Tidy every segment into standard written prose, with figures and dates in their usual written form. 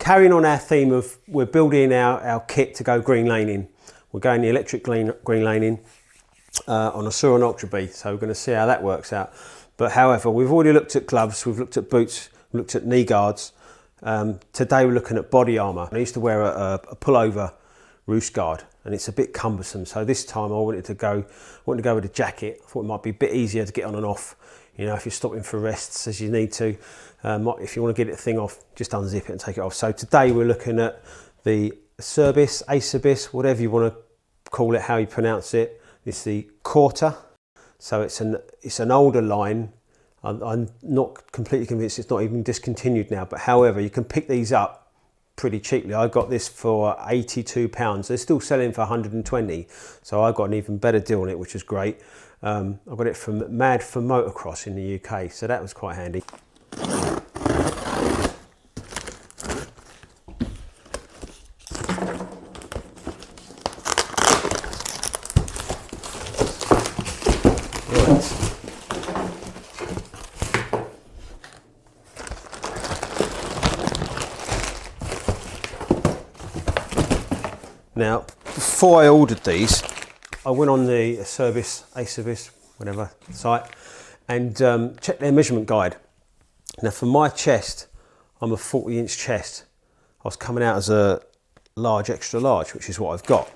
carrying on our theme of we're building our kit to go green laning. We're going the electric green laning on a Sur and Ultra B, so we're going to see how that works out. But however, we've already looked at gloves, we've looked at boots, we've looked at knee guards. Today we're looking at body armour. I used to wear a pullover roost guard, and it's a bit cumbersome. So this time I wanted to go with a jacket. I thought it might be a bit easier to get on and off. You know, if you're stopping for rests as you need to, if you want to get the thing off, just unzip it and take it off. So today we're looking at the Acerbis, whatever you want to call it, how you pronounce it. It's the Koerta. So it's an older line. I'm not completely convinced it's not even discontinued now, but however, you can pick these up pretty cheaply. I got this for £82. They're still selling for 120, so I got an even better deal on it, which is great. I got it from Mad for Motocross in the UK, so that was quite handy. Now, before I ordered these, I went on the Acerbis, whatever site, and checked their measurement guide. Now, for my chest, I'm a 40-inch chest. I was coming out as a large, extra large, which is what I've got.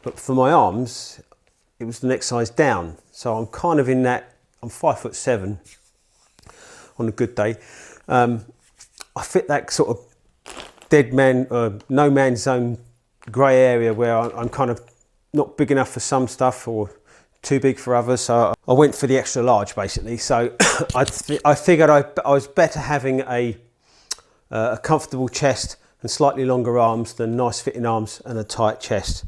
But for my arms, it was the next size down. So I'm kind of in that. I'm 5'7" on a good day. I fit that sort of dead man, no man's zone grey area where I'm kind of not big enough for some stuff or too big for others, so I went for the extra large basically. So I figured I was better having a comfortable chest and slightly longer arms than nice fitting arms and a tight chest.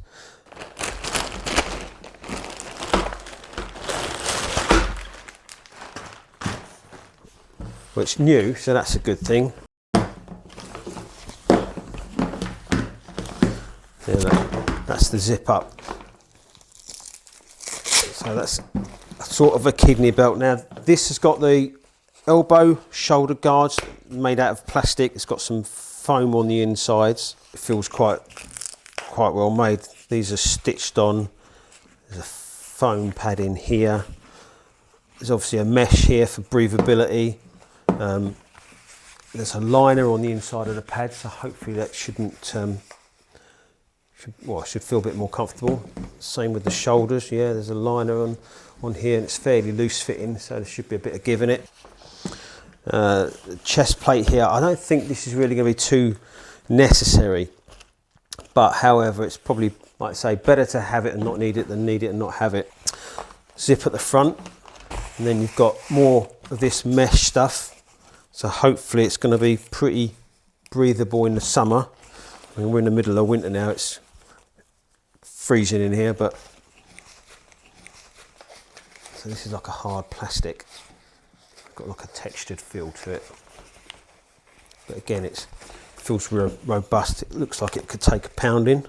Well, it's new, so that's a good thing. That's the zip up. So that's sort of a kidney belt. Now this has got the elbow shoulder guards made out of plastic. It's got some foam on the insides. It feels quite well made. These are stitched on. There's a foam pad in here. There's obviously a mesh here for breathability. There's a liner on the inside of the pad, so hopefully that shouldn't should feel a bit more comfortable. Same with the shoulders. Yeah, there's a liner on here, and it's fairly loose fitting, so there should be a bit of give in it. Chest plate here, I don't think this is really going to be too necessary, but however, it's probably, like I say, better to have it and not need it than need it and not have it. Zip at the front, and then you've got more of this mesh stuff, so hopefully it's going to be pretty breathable in the summer. I mean, we're in the middle of winter now, it's freezing in here, but so this is like a hard plastic. Got like a textured feel to it, but again, it feels robust. It looks like it could take a pounding.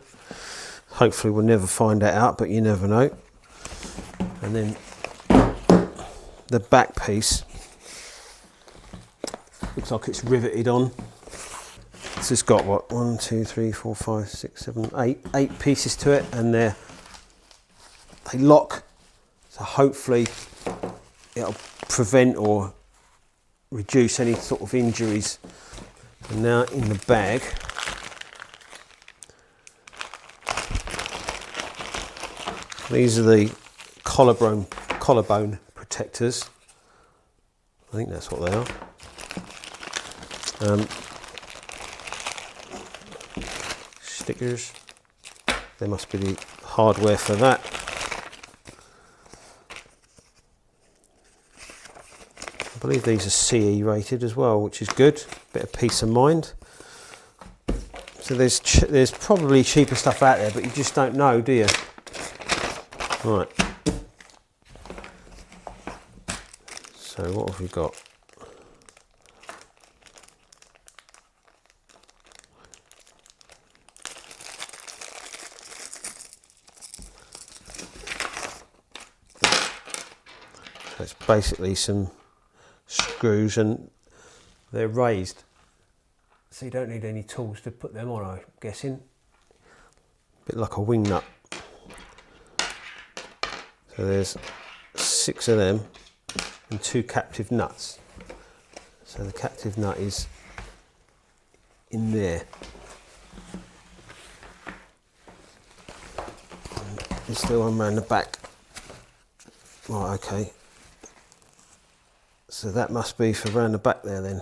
Hopefully we'll never find that out, but you never know. And then the back piece looks like it's riveted on. This has got what, 1, 2, 3, 4, 5, 6, 7, 8 pieces to it, and they lock, so hopefully it'll prevent or reduce any sort of injuries. And now in the bag, these are the collarbone protectors. I think that's what they are. Stickers, there must be the hardware for that. I believe these are CE rated as well, which is good, bit of peace of mind. So there's probably cheaper stuff out there, but you just don't know, do you? Right, so what have we got? It's basically some screws, and they're raised So you don't need any tools to put them on, I'm guessing. A bit like a wing nut. So there's 6 of them and 2 captive nuts. So the captive nut is in there. And there's still one around the back. Right, okay. So that must be for round the back there then.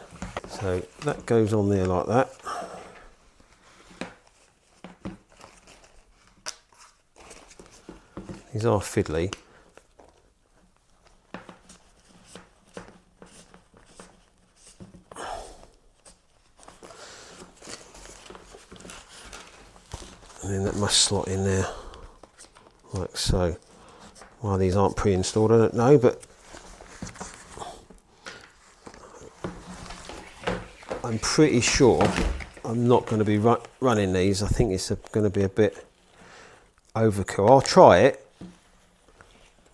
So that goes on there like that. These are fiddly. And then that must slot in there, like so. Why these aren't pre-installed, I don't know, but I'm pretty sure I'm not going to be running these. I think it's going to be a bit overkill. I'll try it,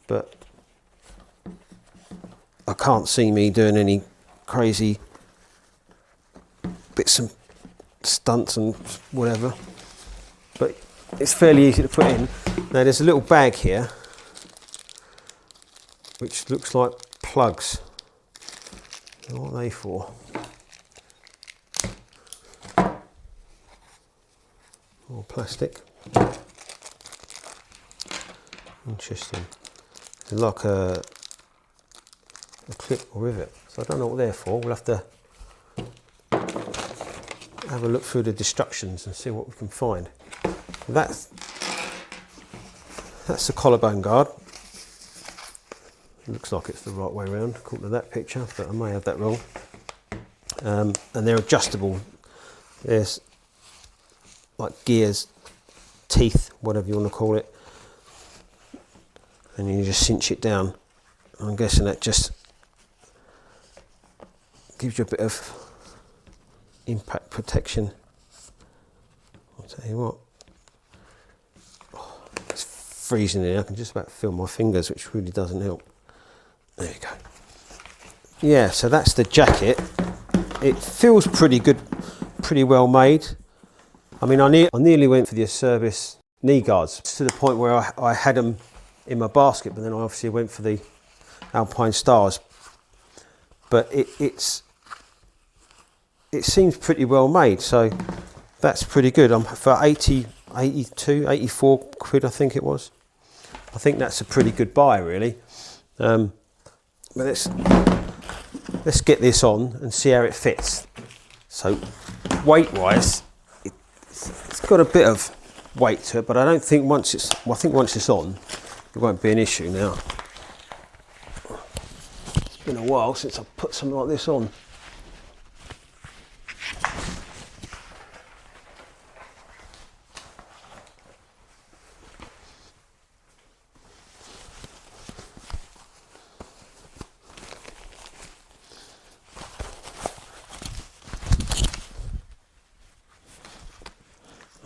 but I can't see me doing any crazy bits and stunts and whatever. But it's fairly easy to put in. Now there's a little bag here which looks like plugs. What are they for? More plastic. Interesting. It's like a clip or rivet. So I don't know what they're for. We'll have to have a look through the instructions and see what we can find. That's the collarbone guard. It looks like it's the right way around according to that picture, but I may have that wrong. And they're adjustable. There's like gears, teeth, whatever you want to call it, and you just cinch it down. I'm guessing that just gives you a bit of impact protection. I'll tell you what, it's freezing in here. I can just about feel my fingers, which really doesn't help. There you go. Yeah, so that's the jacket. It feels pretty good, pretty well made. I mean, I nearly went for the Acerbis knee guards to the point where I had them in my basket, but then I obviously went for the Alpine Stars. But it seems pretty well made, so that's pretty good. For 82, 84 quid, I think it was. I think that's a pretty good buy, really. But let's get this on and see how it fits. So weight-wise, it's got a bit of weight to it, but I don't think once it's on, it won't be an issue now. It's been a while since I've put something like this on.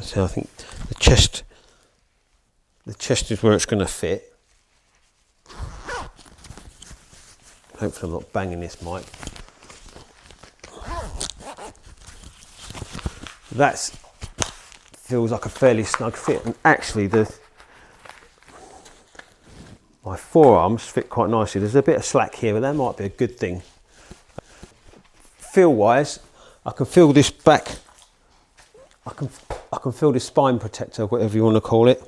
So I think the chest is where it's going to fit. Hopefully I'm not banging this mic. That feels like a fairly snug fit, and actually my forearms fit quite nicely. There's a bit of slack here, but that might be a good thing. Feel wise, I can feel this back. I can feel this spine protector, whatever you want to call it.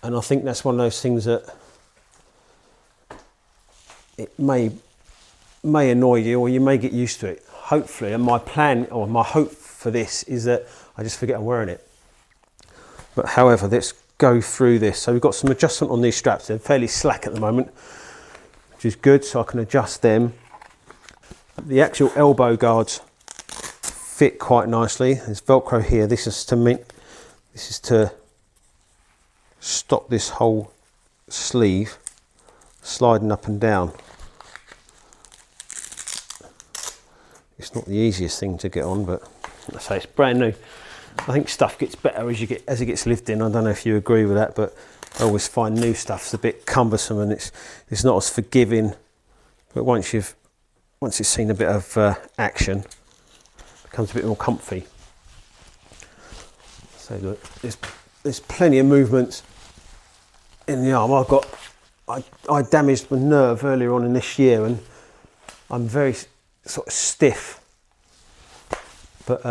And I think that's one of those things that it may annoy you, or you may get used to it. Hopefully, and my plan or my hope for this is that I just forget I'm wearing it. But however, let's go through this. So we've got some adjustment on these straps. They're fairly slack at the moment, which is good, so I can adjust them. The actual elbow guards fit quite nicely. There's Velcro here. This is to stop this whole sleeve sliding up and down. It's not the easiest thing to get on, but I say it's brand new. I think stuff gets better as it gets lived in. I don't know if you agree with that, but I always find new stuff's a bit cumbersome and it's not as forgiving. But once you've once it's seen a bit of action, it becomes a bit more comfy. So look, there's plenty of movements in the arm. I damaged my nerve earlier on in this year, and I'm very sort of stiff. But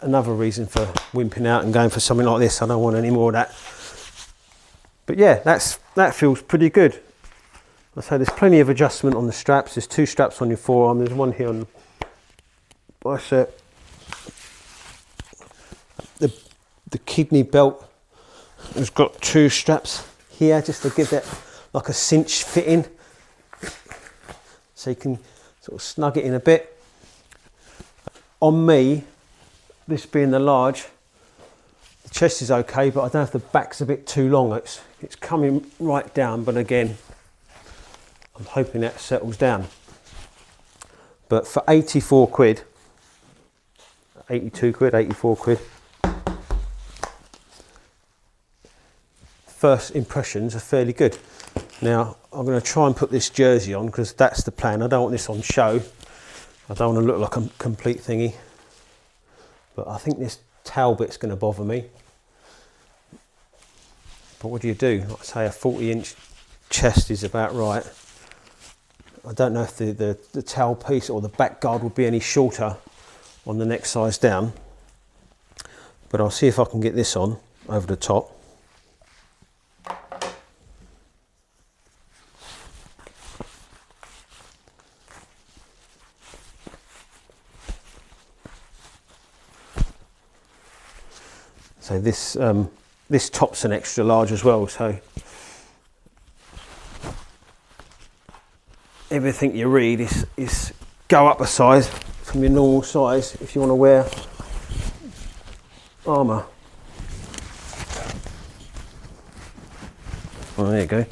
another reason for wimping out and going for something like this. I don't want any more of that. But yeah, that feels pretty good. I say there's plenty of adjustment on the straps. There's 2 straps on your forearm. There's one here on the bicep. The kidney belt has got 2 straps here just to give that like a cinch fitting, so you can sort of snug it in a bit. On me, this being the large, the chest is okay, but I don't know if the back's a bit too long. It's coming right down, but again, I'm hoping that settles down. But for 84 quid, 82 quid, 84 quid, first impressions are fairly good. Now, I'm going to try and put this jersey on because that's the plan. I don't want this on show. I don't want to look like a complete thingy. But I think this towel bit's going to bother me. But what do? Like I say, a 40-inch chest is about right. I don't know if the towel piece or the back guard will be any shorter on the next size down. But I'll see if I can get this on over the top. So this top's an extra large as well, so everything you read is go up a size from your normal size if you want to wear armour. Oh, there you go.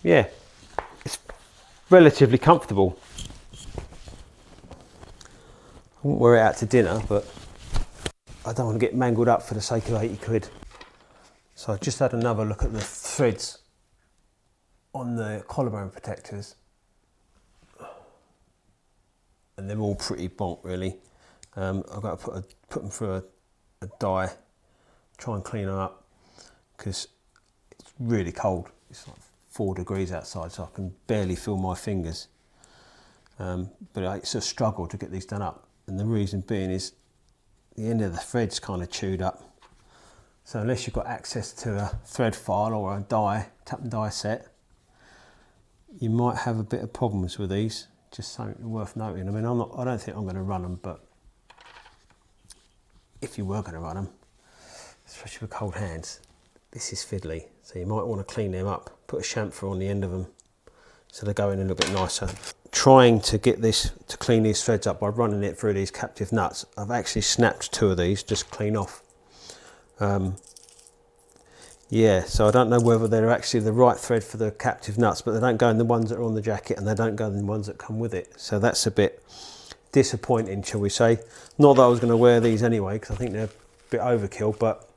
Yeah, it's relatively comfortable. I wouldn't wear it out to dinner, but I don't want to get mangled up for the sake of 80 quid. So I just had another look at the threads on the collarbone protectors, and they're all pretty bonk really. I've got to put them through a dye, try and clean them up, because it's really cold. It's like 4 degrees outside, so I can barely feel my fingers. But it's a struggle to get these done up, and the reason being is the end of the thread's kind of chewed up. So unless you've got access to a thread file or a tap and die set, you might have a bit of problems with these. Just something worth noting. I mean, I don't think I'm going to run them, but if you were going to run them, especially with cold hands, this is fiddly. So you might want to clean them up, put a chamfer on the end of them so they go in a little bit nicer. Trying to get this to clean these threads up by running it through these captive nuts. I've actually snapped 2 of these just clean off. Yeah, so I don't know whether they're actually the right thread for the captive nuts, but they don't go in the ones that are on the jacket, and they don't go in the ones that come with it. So that's a bit disappointing, shall we say. Not that I was going to wear these anyway, because I think they're a bit overkill, but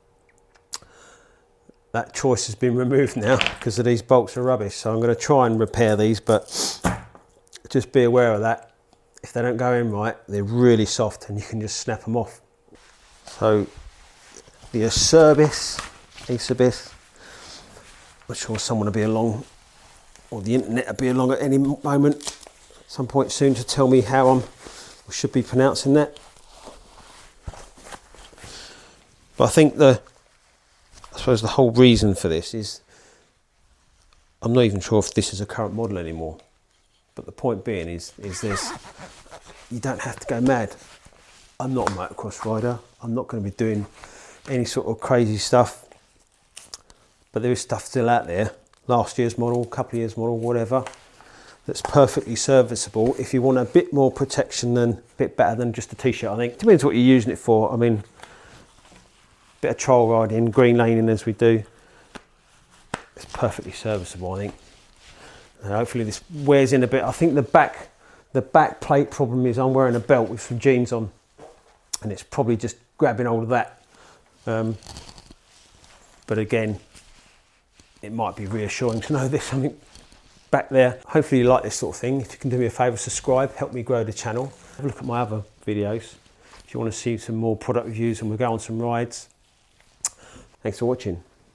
that choice has been removed now because of these bolts are rubbish. So I'm going to try and repair these, but just be aware of that. If they don't go in right, they're really soft and you can just snap them off. So the Acerbis, I'm sure someone will be along, or the internet will be along at any moment, at some point soon, to tell me how I should be pronouncing that. But I think I suppose the whole reason for this is, I'm not even sure if this is a current model anymore. But the point being is there's, you don't have to go mad. I'm not a motocross rider. I'm not going to be doing any sort of crazy stuff. But there is stuff still out there, last year's model, couple of years model, whatever, that's perfectly serviceable if you want a bit more protection, than a bit better than just a t-shirt. I think depends what you're using it for. I mean, a bit of trial riding, green laning as we do, it's perfectly serviceable, I think. Hopefully this wears in a bit. I think the back plate problem is I'm wearing a belt with some jeans on, and it's probably just grabbing hold of that. but again, it might be reassuring to know there's something back there. Hopefully you like this sort of thing. If you can do me a favour, subscribe, help me grow the channel. Have a look at my other videos if you want to see some more product reviews, and we'll go on some rides. Thanks for watching.